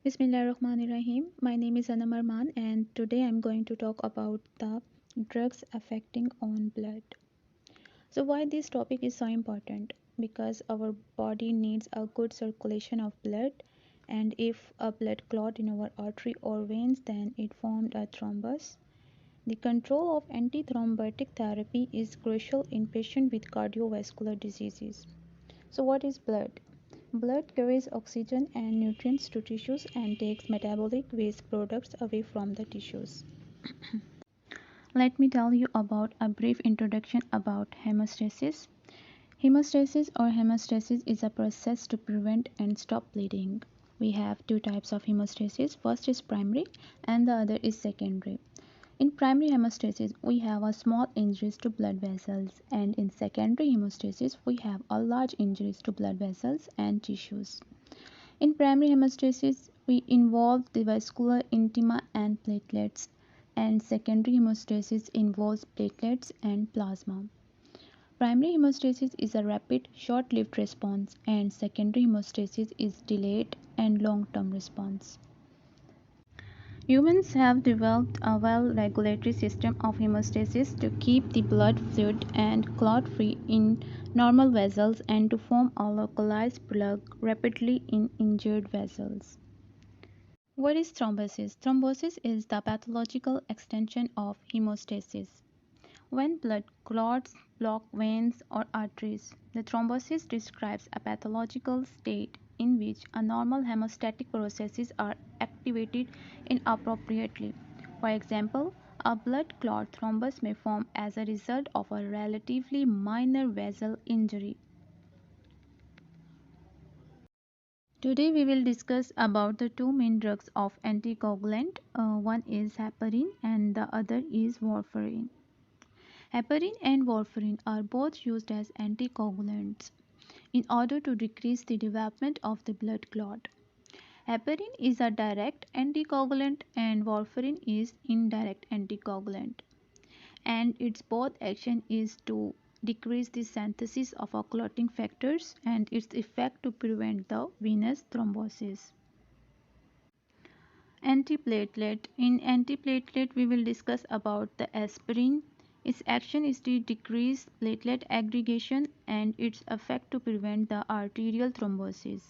Bismillahirrahmanirrahim. My name is Anam Arman and today I'm going to talk about the drugs affecting on blood. So why this topic is so important? Because our body needs a good circulation of blood, and if a blood clot in our artery or veins, then it formed a thrombus. The control of antithrombotic therapy is crucial in patients with cardiovascular diseases. So what is blood? Blood carries oxygen and nutrients to tissues and takes metabolic waste products away from the tissues. Let me tell you about a brief introduction about hemostasis. Hemostasis is a process to prevent and stop bleeding. We have two types of hemostasis. First is primary and the other is secondary. In primary hemostasis, we have a small injuries to blood vessels, and in secondary hemostasis, we have a large injuries to blood vessels and tissues. In primary hemostasis, we involve the vascular intima and platelets, and secondary hemostasis involves platelets and plasma. Primary hemostasis is a rapid, short-lived response, and secondary hemostasis is delayed and long-term response. Humans have developed a well-regulated system of hemostasis to keep the blood fluid and clot-free in normal vessels and to form a localized plug rapidly in injured vessels. What is thrombosis? Thrombosis is the pathological extension of hemostasis. When blood clots block veins or arteries, the thrombosis describes a pathological state in which a normal hemostatic processes are activated inappropriately. For example, a blood clot thrombus may form as a result of a relatively minor vessel injury. Today we will discuss about the two main drugs of anticoagulant. One is heparin and the other is warfarin. Heparin and warfarin are both used as anticoagulants in order to decrease the development of the blood clot. Heparin is a direct anticoagulant and warfarin is indirect anticoagulant, and its both action is to decrease the synthesis of clotting factors and its effect to prevent the venous thrombosis. Antiplatelet. In antiplatelet we will discuss about the aspirin. Its action is to decrease platelet aggregation and its effect to prevent the arterial thrombosis.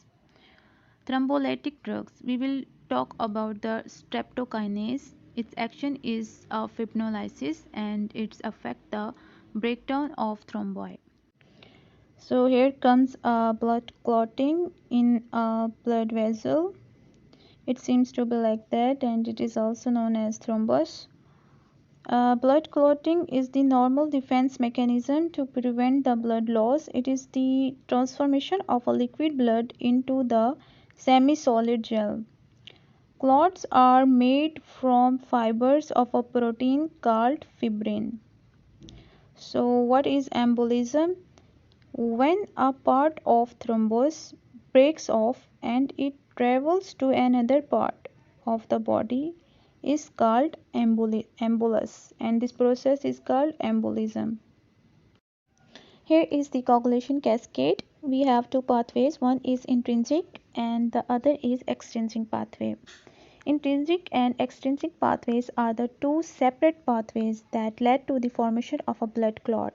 Thrombolytic drugs. We will talk about the streptokinase. Its action is fibrinolysis and its effect the breakdown of thrombi. So here comes blood clotting in a blood vessel. It seems to be like that, and it is also known as thrombus. Blood clotting is the normal defense mechanism to prevent the blood loss. It is the transformation of a liquid blood into the semi-solid gel. Clots are made from fibers of a protein called fibrin. So what is embolism? When a part of thrombus breaks off and it travels to another part of the body is called embolus, and this process is called embolism. Here is the coagulation cascade. We have two pathways, one is intrinsic and the other is extrinsic pathway. Intrinsic and extrinsic pathways are the two separate pathways that led to the formation of a blood clot.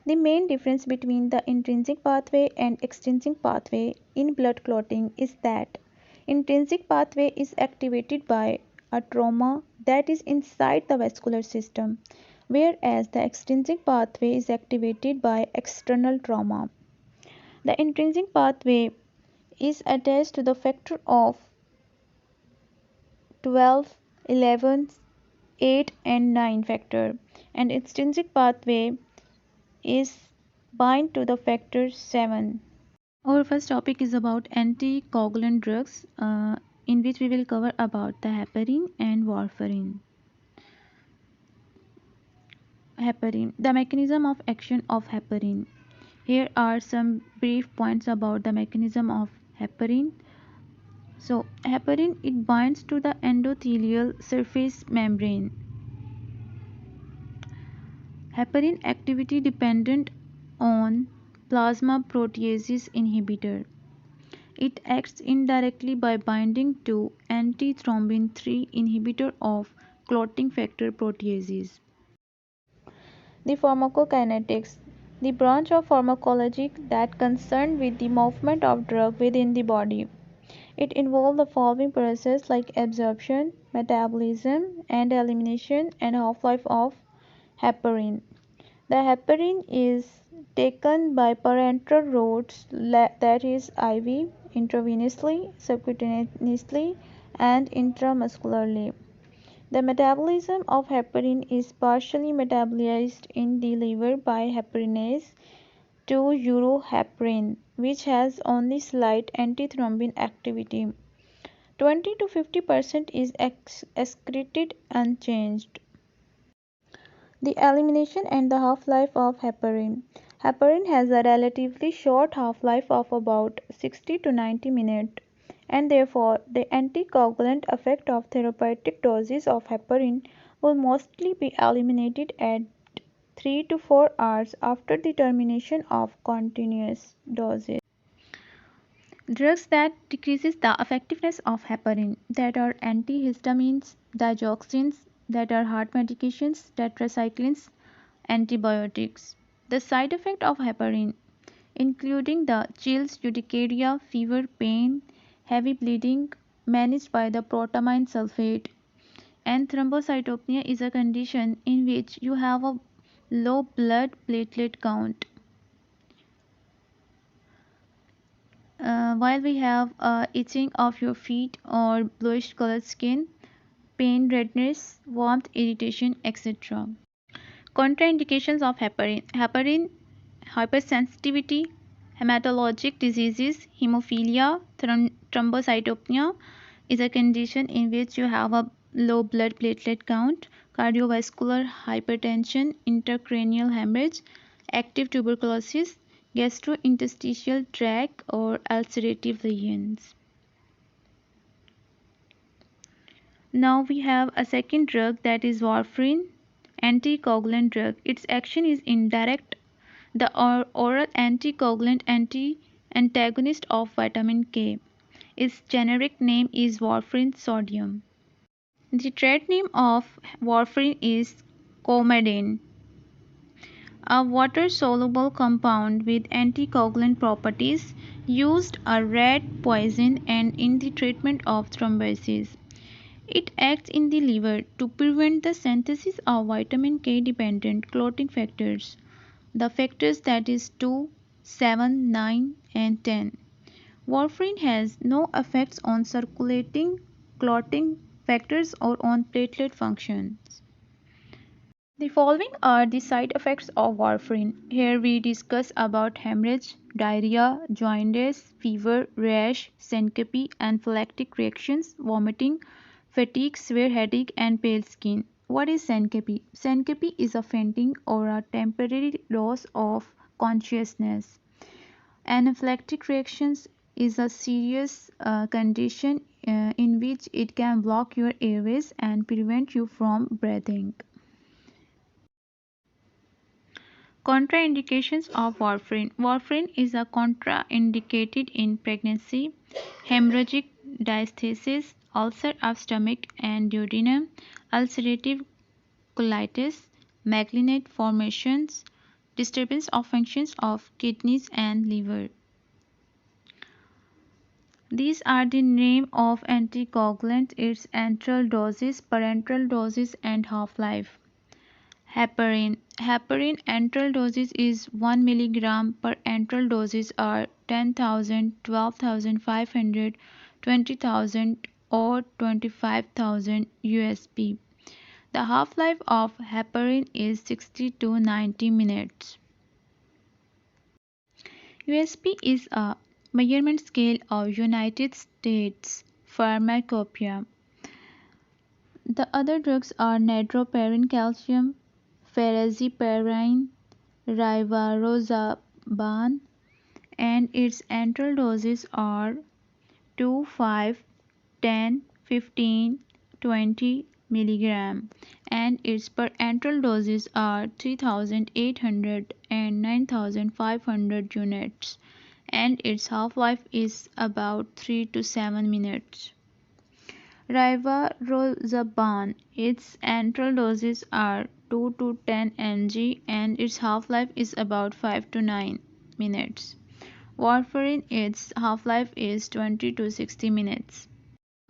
The main difference between the intrinsic pathway and extrinsic pathway in blood clotting is that intrinsic pathway is activated by a trauma that is inside the vascular system, whereas the extrinsic pathway is activated by external trauma. The intrinsic pathway is attached to the factor of 12, 11, 8 and 9 factor, and extrinsic pathway is bind to the factor 7. Our first topic is about anticoagulant drugs, in which we will cover about the heparin and warfarin. Heparin, the mechanism of action of heparin. Here are some brief points about the mechanism of heparin. So, heparin, it binds to the endothelial surface membrane. Heparin activity dependent on plasma proteases inhibitor. It acts indirectly by binding to antithrombin 3 inhibitor of clotting factor proteases. The pharmacokinetics, the branch of pharmacology that concerned with the movement of drug within the body. It involves the following processes like absorption, metabolism, and elimination and half-life of heparin. The heparin is taken by parenteral routes, that is IV, intravenously, subcutaneously, and intramuscularly. The metabolism of heparin is partially metabolized in the liver by heparinase 2-uroheparin, which has only slight antithrombin activity. 20 to 50% is excreted unchanged. The elimination and the half-life of heparin. Heparin has a relatively short half-life of about 60 to 90 minutes, and therefore the anticoagulant effect of therapeutic doses of heparin will mostly be eliminated at 3 to 4 hours after the termination of continuous dosage. Drugs that decreases the effectiveness of heparin, that are antihistamines, digoxins, that are heart medications, tetracyclines, antibiotics. The side effect of heparin, including the chills, urticaria, fever, pain, heavy bleeding, managed by the protamine sulfate. And thrombocytopenia is a condition in which you have a low blood platelet count. While we have itching of your feet or bluish colored skin, pain, redness, warmth, irritation, etc. Contraindications of heparin. Heparin hypersensitivity, hematologic diseases, hemophilia, thrombocytopenia is a condition in which you have a low blood platelet count, cardiovascular hypertension, intracranial hemorrhage, active tuberculosis, gastrointestinal tract or ulcerative lesions. Now we have a second drug, that is warfarin, anticoagulant drug. Its action is indirect. The oral anticoagulant antagonist of vitamin K. Its generic name is warfarin sodium. The trade name of warfarin is Coumadin, a water-soluble compound with anticoagulant properties used as rat poison and in the treatment of thrombosis. It acts in the liver to prevent the synthesis of vitamin K-dependent clotting factors, the factors that is 2, 7, 9, and 10. Warfarin has no effects on circulating clotting factors or on platelet functions. The following are the side effects of warfarin. Here we discuss about hemorrhage, diarrhea, jaundice, fever, rash, syncope, anaphylactic reactions, vomiting, fatigue, severe headache, and pale skin. What is syncope? Syncope is a fainting or a temporary loss of consciousness. Anaphylactic reactions is a serious condition in which it can block your airways and prevent you from breathing. Contraindications of warfarin. Warfarin is a contraindicated in pregnancy, hemorrhagic diastasis, ulcer of stomach and duodenum, ulcerative colitis, malignant formations, disturbance of functions of kidneys and liver. These are the name of anticoagulant, its antral doses, parenteral doses, and half-life. Heparin. Heparin antral doses is 1 mg per antral doses are 10,000, 12,500, 20,000 or 25,000 USP. The half-life of heparin is 60 to 90 minutes. USP is a measurement scale of United States Pharmacopoeia. The other drugs are nadoparin calcium, firazeparin, rivaroxaban, and its antral doses are 2, 5, 10, 15, 20 mg, and its per antral doses are 3,800 and 9,500 units. and its half-life is about 3 to 7 minutes. Rivaroxaban, its antral doses are 2 to 10 mg and its half-life is about 5 to 9 minutes. Warfarin, its half-life is 20 to 60 minutes.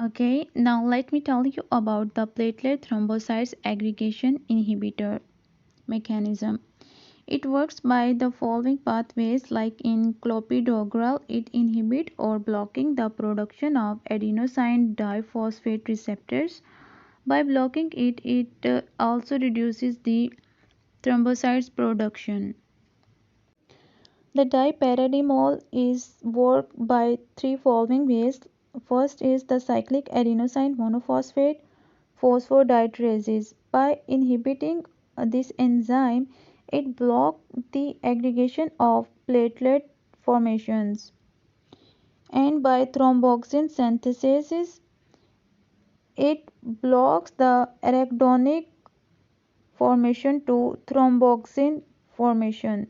Okay, now let me tell you about the platelet thrombocytes aggregation inhibitor mechanism. It works by the following pathways. Like in clopidogrel, it inhibits or blocking the production of adenosine diphosphate receptors. By blocking it, it also reduces the thrombocytes production. The dipyridamole is worked by three following ways. First is the cyclic adenosine monophosphate phosphodiesterase. By inhibiting this enzyme, it blocks the aggregation of platelet formations. And by thromboxane synthesis, it blocks the arachidonic formation to thromboxane formation.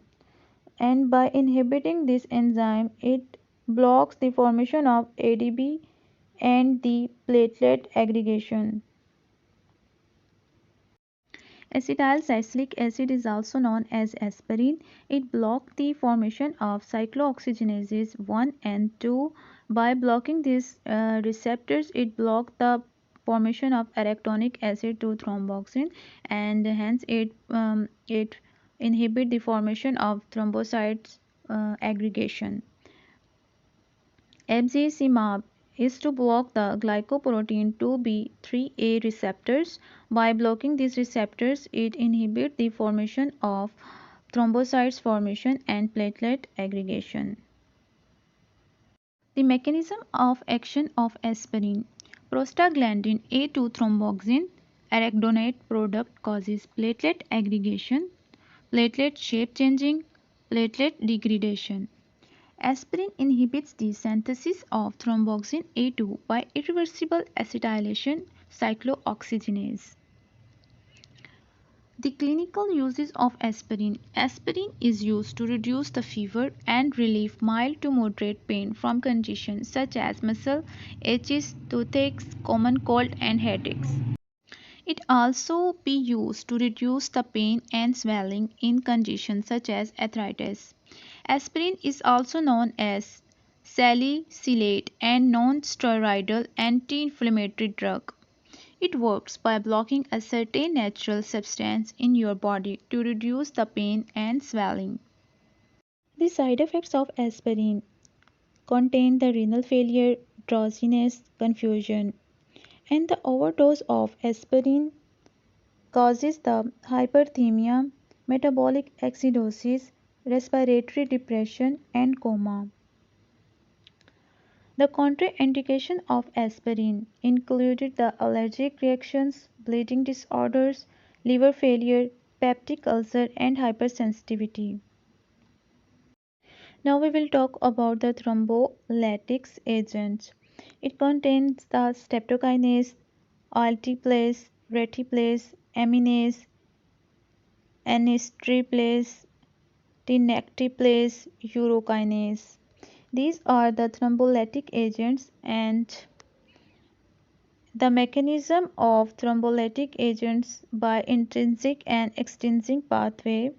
And by inhibiting this enzyme, it blocks the formation of ADP and the platelet aggregation. Acetylsalicylic acid is also known as aspirin. It blocks the formation of cyclooxygenases 1 and 2. By blocking these receptors, it blocks the formation of arachidonic acid to thromboxane, and hence it inhibits the formation of thrombocytes aggregation. Abcimab is to block the glycoprotein 2b3a receptors. By blocking these receptors, it inhibits the formation of thrombocytes formation and platelet aggregation. The mechanism of action of aspirin. Prostaglandin A2 thromboxane arachidonate product causes platelet aggregation, platelet shape changing, platelet degradation. Aspirin inhibits the synthesis of thromboxane A2 by irreversible acetylation cyclooxygenase. The clinical uses of aspirin. Aspirin is used to reduce the fever and relieve mild to moderate pain from conditions such as muscle aches, toothaches, common cold, and headaches. It also be used to reduce the pain and swelling in conditions such as arthritis. Aspirin is also known as salicylate and non-steroidal anti-inflammatory drug. It works by blocking a certain natural substance in your body to reduce the pain and swelling. The side effects of aspirin contain the renal failure, drowsiness, confusion, and the overdose of aspirin causes the hyperthermia, metabolic acidosis, respiratory depression, and coma. The contraindication of aspirin included the allergic reactions, bleeding disorders, liver failure, peptic ulcer, and hypersensitivity. Now we will talk about the thrombolytics agents. It contains the streptokinase, alteplase, reteplase, aminase, anistriptase, tinactiplase, urokinase. These are the thrombolytic agents, and the mechanism of thrombolytic agents by intrinsic and extrinsic pathway.